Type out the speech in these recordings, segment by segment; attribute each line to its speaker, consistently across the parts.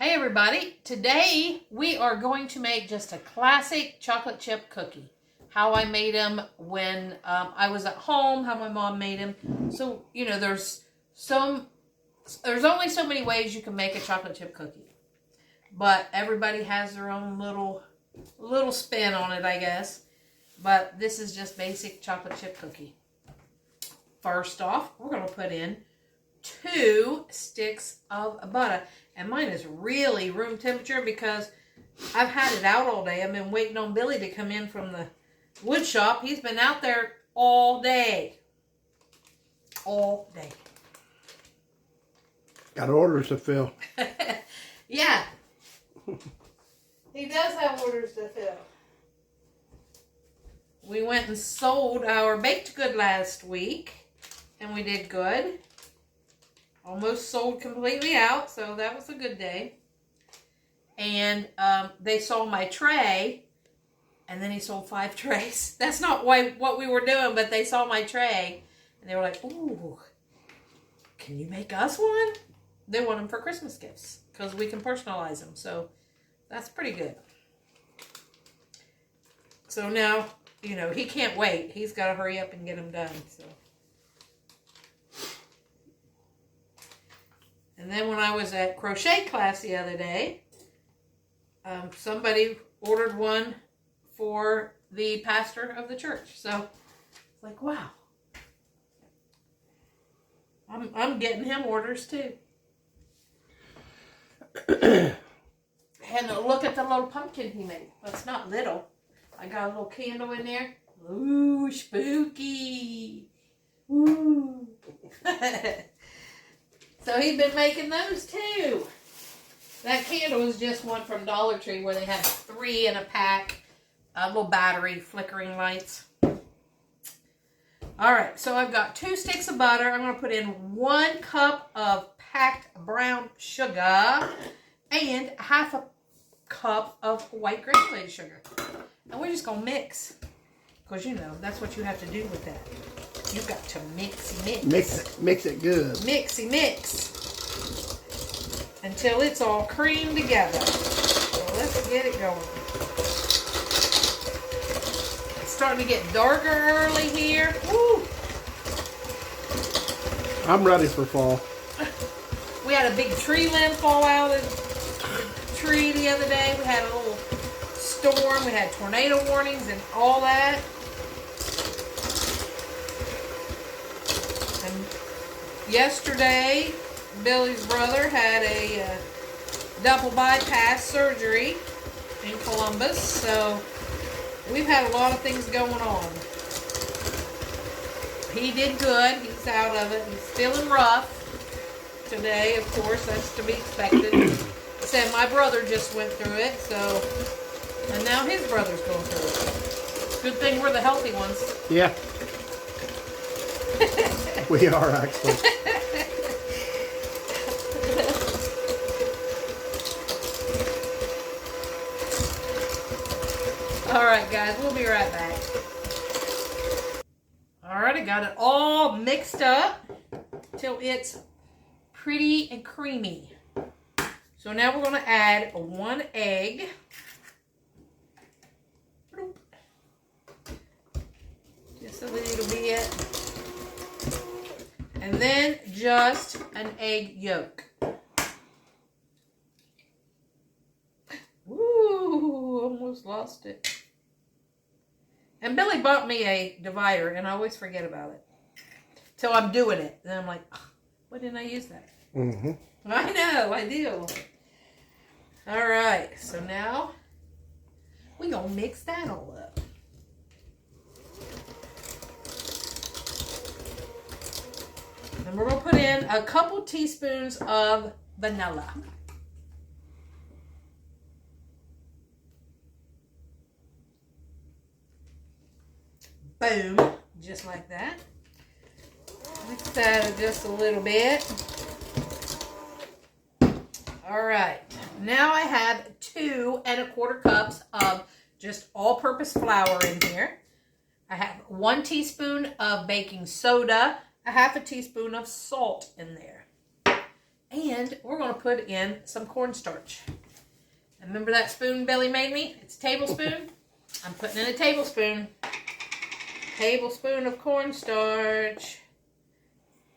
Speaker 1: Hey everybody, today we are going to make just a classic chocolate chip cookie. How I made them when I was at home, how my mom made them. So, you know, there's only so many ways you can make a chocolate chip cookie. But everybody has their own little spin on it, I guess. But this is just basic chocolate chip cookie. First off, we're going to put in 2 sticks of butter. And mine is really room temperature because I've had it out all day. I've been waiting on Billy to come in from the wood shop. He's been out there all day. All day.
Speaker 2: Got orders to fill.
Speaker 1: Yeah. He does have orders to fill. We went and sold our baked good last week. And we did good. Almost sold completely out, so that was a good day. And they saw my tray, and then he sold 5 trays. That's not what we were doing, but they saw my tray, and they were like, ooh, can you make us one? They want them for Christmas gifts, because we can personalize them, so that's pretty good. So now, you know, he can't wait. He's got to hurry up and get them done, so. And then when I was at crochet class the other day, somebody ordered one for the pastor of the church. So it's like, wow. I'm getting him orders too. And look at the little pumpkin he made. Well, it's not little. I got a little candle in there. Ooh, spooky. Ooh. So he's been making those too. That candle was just one from Dollar Tree where they had 3 in a pack. Little battery flickering lights. Alright, so I've got 2 sticks of butter. I'm going to put in 1 cup of packed brown sugar and half a cup of white granulated sugar. And we're just going to mix. Because, you know, that's what you have to do with that. You got to mix.
Speaker 2: Mix it good.
Speaker 1: Mix. Until it's all creamed together. So let's get it going. It's starting to get darker early here. Woo!
Speaker 2: I'm ready for fall.
Speaker 1: We had a big tree limb fall out of the tree the other day. We had a little storm. We had tornado warnings and all that. Yesterday, Billy's brother had a double bypass surgery in Columbus, so we've had a lot of things going on. He did good. He's out of it. He's feeling rough today, of course. That's to be expected. Said my brother just went through it, so, and now his brother's going through it. Good thing we're the healthy ones.
Speaker 2: Yeah. We are, actually.
Speaker 1: Alright guys, we'll be right back. Alright, I got it all mixed up till it's pretty and creamy. So now we're going to add 1 egg. Just a little bit. And then just an egg yolk. Ooh, almost lost it. And Billy bought me a divider, and I always forget about it. Till I'm doing it. And I'm like, oh, why didn't I use that?
Speaker 2: Mm-hmm.
Speaker 1: I know, I do. Alright, so now we're going to mix that all up. And we're going to put in a couple teaspoons of vanilla. Boom. Just like that. Mix that just a little bit. Alright. Now I have 2 1/4 cups of just all-purpose flour in here. I have 1 teaspoon of baking soda. A half a teaspoon of salt in there. And we're going to put in some cornstarch. And remember that spoon Billy made me? It's a tablespoon. I'm putting in a tablespoon. Tablespoon of cornstarch.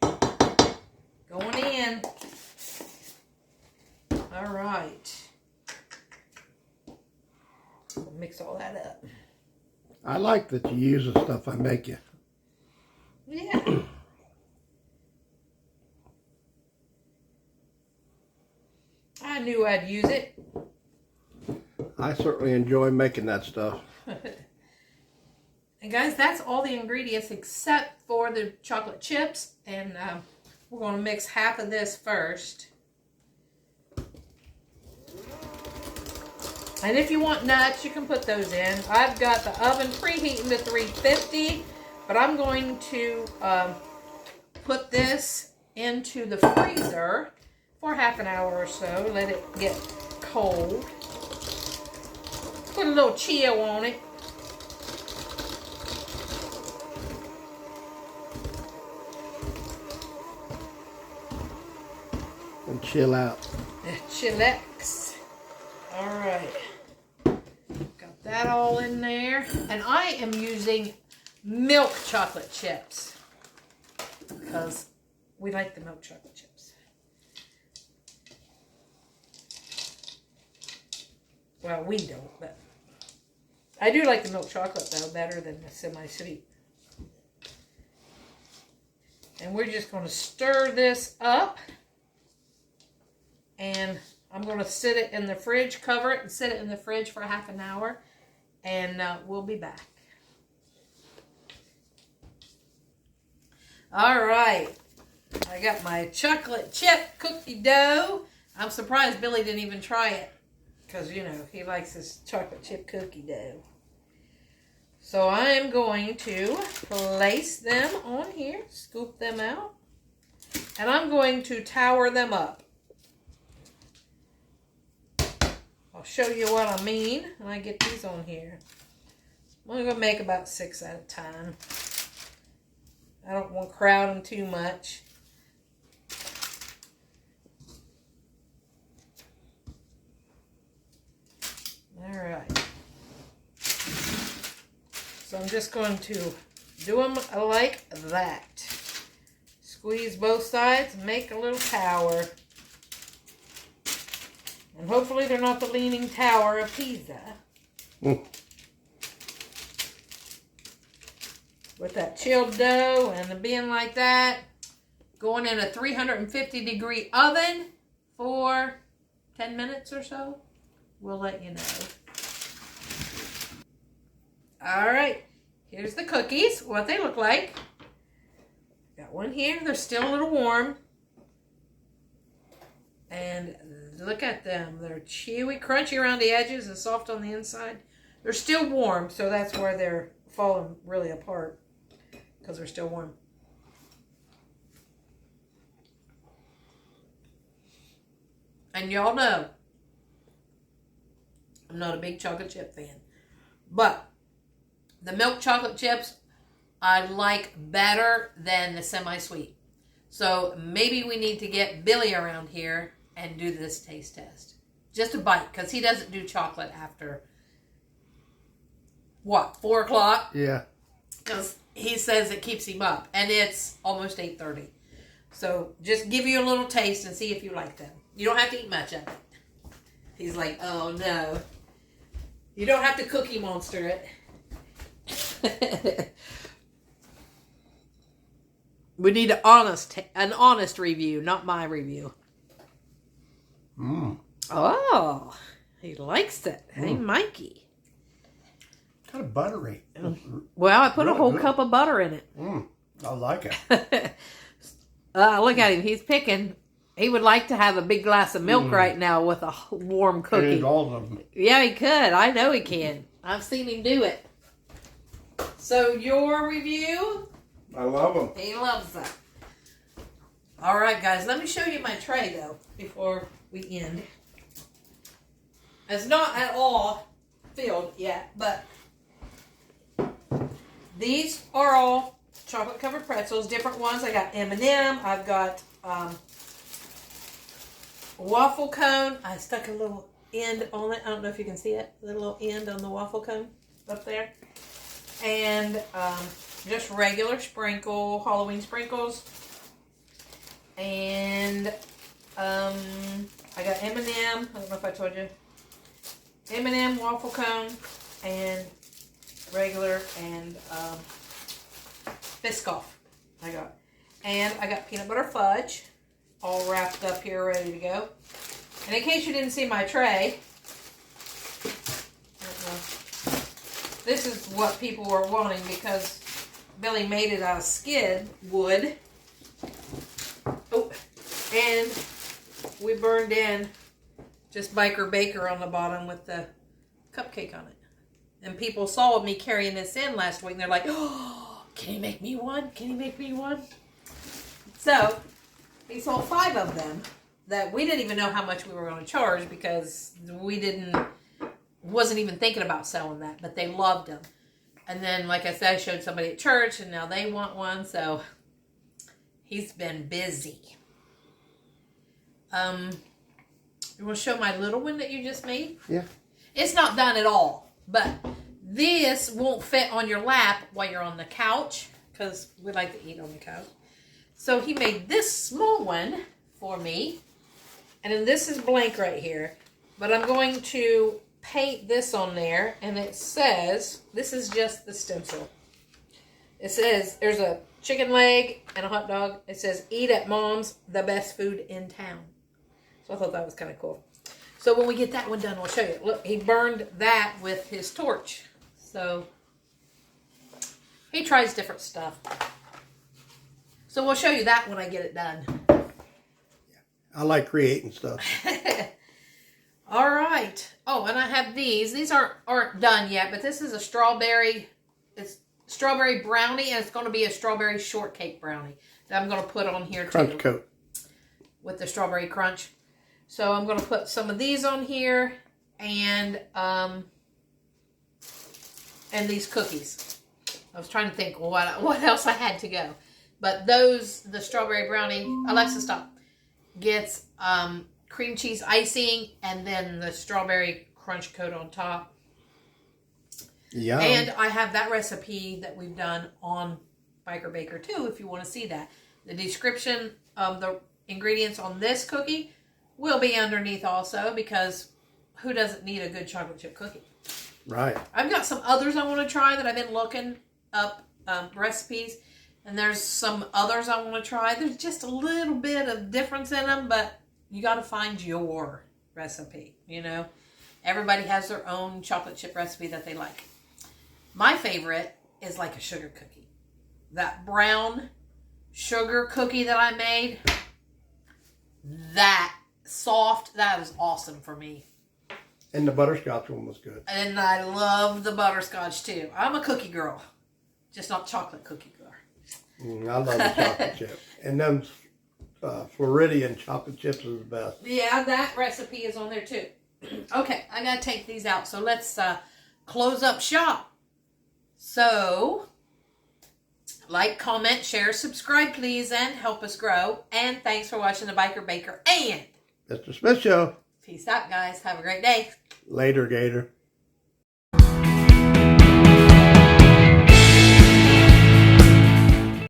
Speaker 1: Going in. All right. We'll mix all that up.
Speaker 2: I like that you use the stuff I make you.
Speaker 1: Yeah. I knew I'd use it.
Speaker 2: I certainly enjoy making that stuff.
Speaker 1: And guys, that's all the ingredients except for the chocolate chips. And we're going to mix half of this first. And if you want nuts, you can put those in. I've got the oven preheating to 350, but I'm going to put this into the freezer for half an hour or so. Let it get cold. Put a little chill on it.
Speaker 2: And chill out.
Speaker 1: Chillax. All right. Got that all in there. And I am using milk chocolate chips because we like the milk chocolate chips. Well, we don't, but I do like the milk chocolate, though, better than the semi-sweet. And we're just going to stir this up. And I'm going to sit it in the fridge, cover it, and sit it in the fridge for half an hour. And we'll be back. All right. I got my chocolate chip cookie dough. I'm surprised Billy didn't even try it. Because, you know, he likes his chocolate chip cookie dough. So I am going to place them on here. Scoop them out. And I'm going to tower them up. I'll show you what I mean when I get these on here. I'm going to make about 6 at a time. I don't want to crowd them too much. All right. So I'm just going to do them like that. Squeeze both sides and make a little tower. And hopefully they're not the leaning tower of Pisa. With that chilled dough and the being like that, going in a 350 degree oven for 10 minutes or so. We'll let you know. All right, here's the cookies, what they look like. Got one here, they're still a little warm. And look at them, they're chewy, crunchy around the edges and soft on the inside. They're still warm, so that's why they're falling really apart, because they're still warm. And y'all know, I'm not a big chocolate chip fan. But the milk chocolate chips I like better than the semi-sweet. So maybe we need to get Billy around here and do this taste test. Just a bite, because he doesn't do chocolate after, what, 4 o'clock?
Speaker 2: Yeah.
Speaker 1: Because he says it keeps him up. And it's almost 8:30. So just give you a little taste and see if you like them. You don't have to eat much of it. He's like, oh no. You don't have to Cookie Monster it. We need an honest review, not my review. Oh, he likes it. Hey, Mikey.
Speaker 2: Kind of buttery.
Speaker 1: Well, I put
Speaker 2: Really
Speaker 1: a whole
Speaker 2: good.
Speaker 1: cup of butter in it.
Speaker 2: I like it.
Speaker 1: Look at him. He's picking. He would like to have a big glass of milk right now with a warm cookie.
Speaker 2: And all of them.
Speaker 1: Yeah, he could. I know he can. I've seen him do it. So, your review?
Speaker 2: I love them.
Speaker 1: He loves them. All right, guys. Let me show you my tray, though, before we end. It's not at all filled yet, but these are all chocolate-covered pretzels, different ones. I got M&M. I've got waffle cone. I stuck a little end on it. I don't know if you can see it. The little end on the waffle cone up there. And just regular sprinkle, Halloween sprinkles. And I got M&M. I don't know if I told you. M&M waffle cone and regular and Biscoff I got. And I got peanut butter fudge all wrapped up here ready to go. And in case you didn't see my tray, this is what people were wanting because Billy made it out of skid wood. Oh, and we burned in just Biker Baker on the bottom with the cupcake on it. And people saw me carrying this in last week and they're like, oh, can you make me one? Can you make me one? So, he sold 5 of them that we didn't even know how much we were going to charge because we wasn't even thinking about selling that, but they loved them. And then, like I said, I showed somebody at church and now they want one, so he's been busy. You want to show my little one that you just made?
Speaker 2: Yeah.
Speaker 1: It's not done at all, but this won't fit on your lap while you're on the couch because we like to eat on the couch. So he made this small one for me. And then this is blank right here. But I'm going to paint this on there. And it says, this is just the stencil. It says, there's a chicken leg and a hot dog. It says, eat at Mom's, the best food in town. So I thought that was kind of cool. So when we get that one done, we'll show you. Look, he burned that with his torch. So he tries different stuff. So we'll show you that when I get it done.
Speaker 2: I like creating stuff.
Speaker 1: All right. Oh, and I have these. These aren't done yet, but this is a strawberry. It's strawberry brownie, and it's going to be a strawberry shortcake brownie that I'm going to put on here
Speaker 2: Crunch
Speaker 1: too.
Speaker 2: coat. With
Speaker 1: the strawberry crunch. So I'm going to put some of these on here and these cookies. I was trying to think what else I had to go. But those, the strawberry brownie, Alexa, stop, gets cream cheese icing and then the strawberry crunch coat on top.
Speaker 2: Yeah.
Speaker 1: And I have that recipe that we've done on Biker Baker too, if you want to see that. The description of the ingredients on this cookie will be underneath also because who doesn't need a good chocolate chip cookie?
Speaker 2: Right.
Speaker 1: I've got some others I want to try that I've been looking up recipes. And there's some others I want to try. There's just a little bit of difference in them, but you got to find your recipe, you know. Everybody has their own chocolate chip recipe that they like. My favorite is like a sugar cookie. That brown sugar cookie that I made, that soft, that was awesome for me.
Speaker 2: And the butterscotch one was good.
Speaker 1: And I love the butterscotch too. I'm a cookie girl, just not chocolate cookie girl.
Speaker 2: I love the chocolate chip. And them Floridian chocolate chips is the best.
Speaker 1: Yeah, that recipe is on there too. Okay, I got to take these out. So let's close up shop. So, like, comment, share, subscribe, please, and help us grow. And thanks for watching the Biker Baker and
Speaker 2: Mr. Smith Show.
Speaker 1: Peace out, guys. Have a great day.
Speaker 2: Later, Gator.